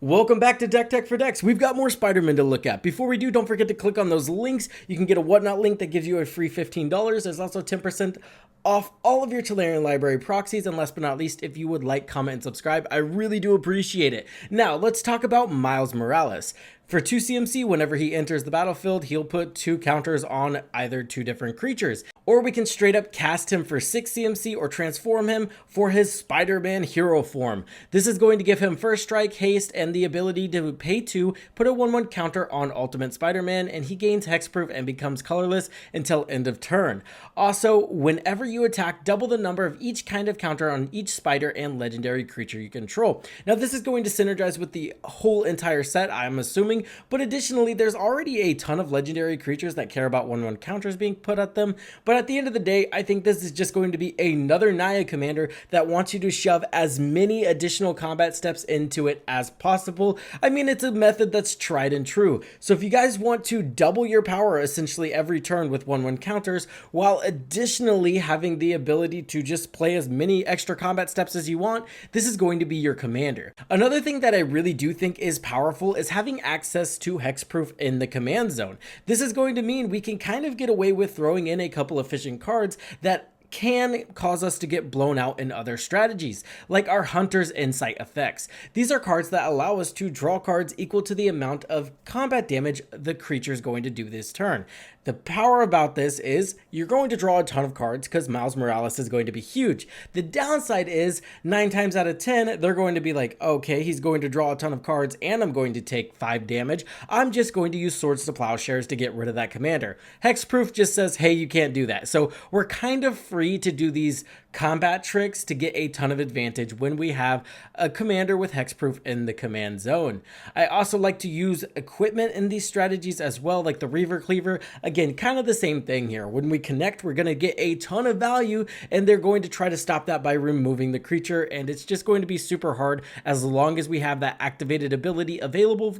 Welcome back to Deck Tech for Decks. We've got more Spider-Man to look at. Before we do, don't forget to click on those links. You can get a Whatnot link that gives you a free $15. There's also 10% off all of your Tolarian Library proxies. And last but not least, if you would like, comment, and subscribe, I really do appreciate it. Now, let's talk about Miles Morales. For 2 CMC, whenever he enters the battlefield, he'll put 2 counters on either 2 different creatures. Or we can straight up cast him for 6 CMC or transform him for his Spider-Man hero form. This is going to give him first strike, haste, and the ability to pay 2, put a 1/1 counter on Ultimate Spider-Man, and he gains hexproof and becomes colorless until end of turn. Also, whenever you attack, double the number of each kind of counter on each spider and legendary creature you control. Now, this is going to synergize with the whole entire set, I'm assuming, but additionally, there's already a ton of legendary creatures that care about 1/1 counters being put at them. But at the end of the day, I think this is just going to be another Naya commander that wants you to shove as many additional combat steps into it as possible. I mean, it's a method that's tried and true. So if you guys want to double your power essentially every turn with 1/1 counters, while additionally having the ability to just play as many extra combat steps as you want, this is going to be your commander. Another thing that I really do think is powerful is having access to hexproof in the command zone. This is going to mean we can kind of get away with throwing in a couple efficient cards that can cause us to get blown out in other strategies, like our Hunter's Insight effects. These are cards that allow us to draw cards equal to the amount of combat damage the creature is going to do this turn. The power about this is you're going to draw a ton of cards because Miles Morales is going to be huge. The downside is 9 times out of 10, they're going to be like, okay, he's going to draw a ton of cards and I'm going to take 5 damage. I'm just going to use Swords to Plowshares to get rid of that commander. Hexproof just says, hey, you can't do that. So we're kind of free to do these combat tricks to get a ton of advantage when we have a commander with hexproof in the command zone. I also like to use equipment in these strategies as well, like the Reaver Cleaver. Again, kind of the same thing here. When we connect, we're going to get a ton of value, and they're going to try to stop that by removing the creature, and it's just going to be super hard as long as we have that activated ability available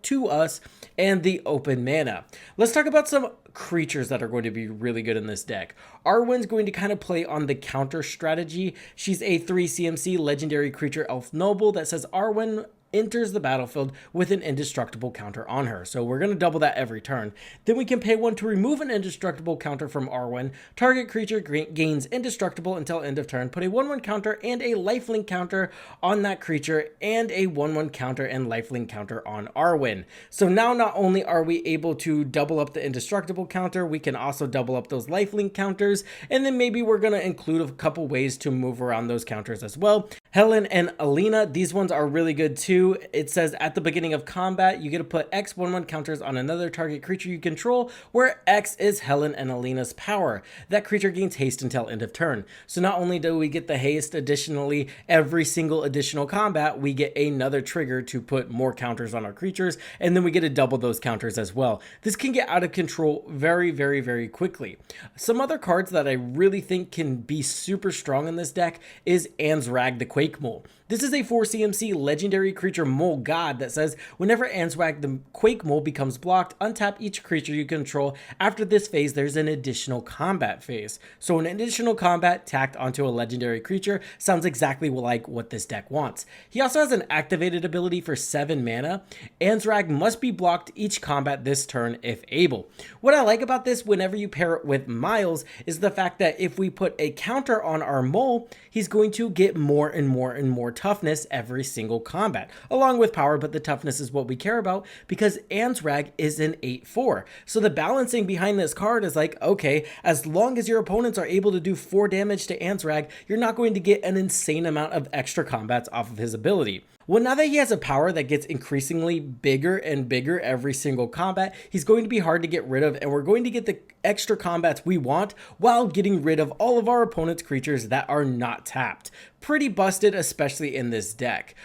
to us and the open mana. Let's talk about some creatures that are going to be really good in this deck. Arwen's going to kind of play on the counter strategy. She's a 3 CMC legendary creature elf noble that says Arwen enters the battlefield with an indestructible counter on her. So we're going to double that every turn. Then we can pay 1 to remove an indestructible counter from Arwen. Target creature gains indestructible until end of turn. Put a 1/1 counter and a lifelink counter on that creature and a 1/1 counter and lifelink counter on Arwen. So now not only are we able to double up the indestructible counter, we can also double up those lifelink counters, and then maybe we're going to include a couple ways to move around those counters as well. Helen and Alina, these ones are really good too. It says at the beginning of combat, you get to put X 1/1 counters on another target creature you control, where X is Helen and Alina's power. That creature gains haste until end of turn. So not only do we get the haste, additionally, every single additional combat, we get another trigger to put more counters on our creatures, and then we get to double those counters as well. This can get out of control very, very, very quickly. Some other cards that I really think can be super strong in this deck is Anzrag the Quake Mole. This is a 4 CMC legendary creature mole god that says whenever Anzrag the Quake Mole becomes blocked, untap each creature you control. After this phase, there's an additional combat phase. So an additional combat tacked onto a legendary creature sounds exactly like what this deck wants. He also has an activated ability for 7 mana. Anzrag must be blocked each combat this turn if able. What I like about this whenever you pair it with Miles is the fact that if we put a counter on our mole, he's going to get more and more and more toughness every single combat, along with power, but the toughness is what we care about because Anzrag is an 8/4. So the balancing behind this card is like, okay, as long as your opponents are able to do 4 damage to Anzrag, you're not going to get an insane amount of extra combats off of his ability. Well, now that he has a power that gets increasingly bigger and bigger every single combat, he's going to be hard to get rid of, and we're going to get the extra combats we want while getting rid of all of our opponent's creatures that are not tapped. Pretty busted, especially in this deck.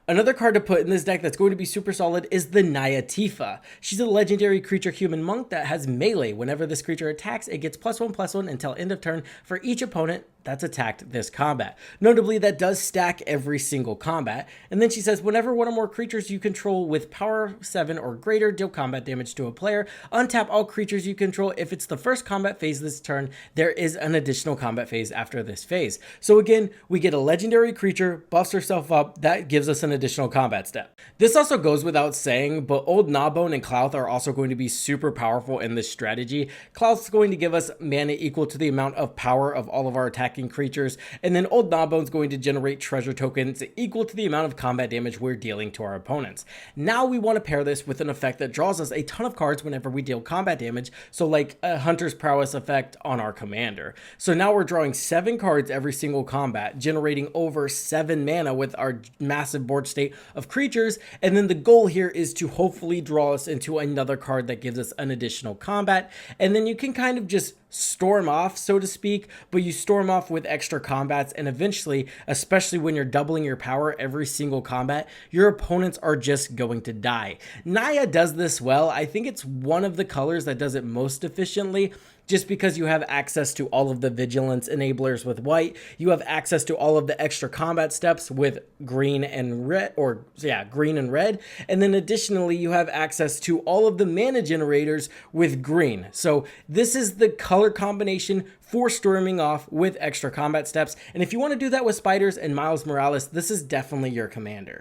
Another card to put in this deck that's going to be super solid is the Naya Tifa. She's a legendary creature human monk that has melee. Whenever this creature attacks, it gets +1/+1 until end of turn for each opponent that's attacked this combat. Notably, that does stack every single combat. And then she says, whenever one or more creatures you control with power 7 or greater deal combat damage to a player, untap all creatures you control. If it's the first combat phase this turn, there is an additional combat phase after this phase. So again, we get a legendary creature, buffs herself up, that gives us an additional combat step. This also goes without saying, but Old Gnawbone and Klauth are also going to be super powerful in this strategy. Klauth's going to give us mana equal to the amount of power of all of our attacking creatures, and then Old Gnawbone's going to generate treasure tokens equal to the amount of combat damage we're dealing to our opponents. Now we want to pair this with an effect that draws us a ton of cards whenever we deal combat damage, so like a Hunter's Prowess effect on our commander. So now we're drawing 7 cards every single combat, generating over 7 mana with our massive board state of creatures, and then the goal here is to hopefully draw us into another card that gives us an additional combat, and then you can kind of just storm off, so to speak, but you storm off with extra combats, and eventually, especially when you're doubling your power every single combat, your opponents are just going to die. Naya does this well. I think it's one of the colors that does it most efficiently, just because you have access to all of the vigilance enablers with white, you have access to all of the extra combat steps with green and red, green and red, and then additionally you have access to all of the mana generators with green. So this is the color combination for storming off with extra combat steps, and if you want to do that with spiders and Miles Morales, this is definitely your commander.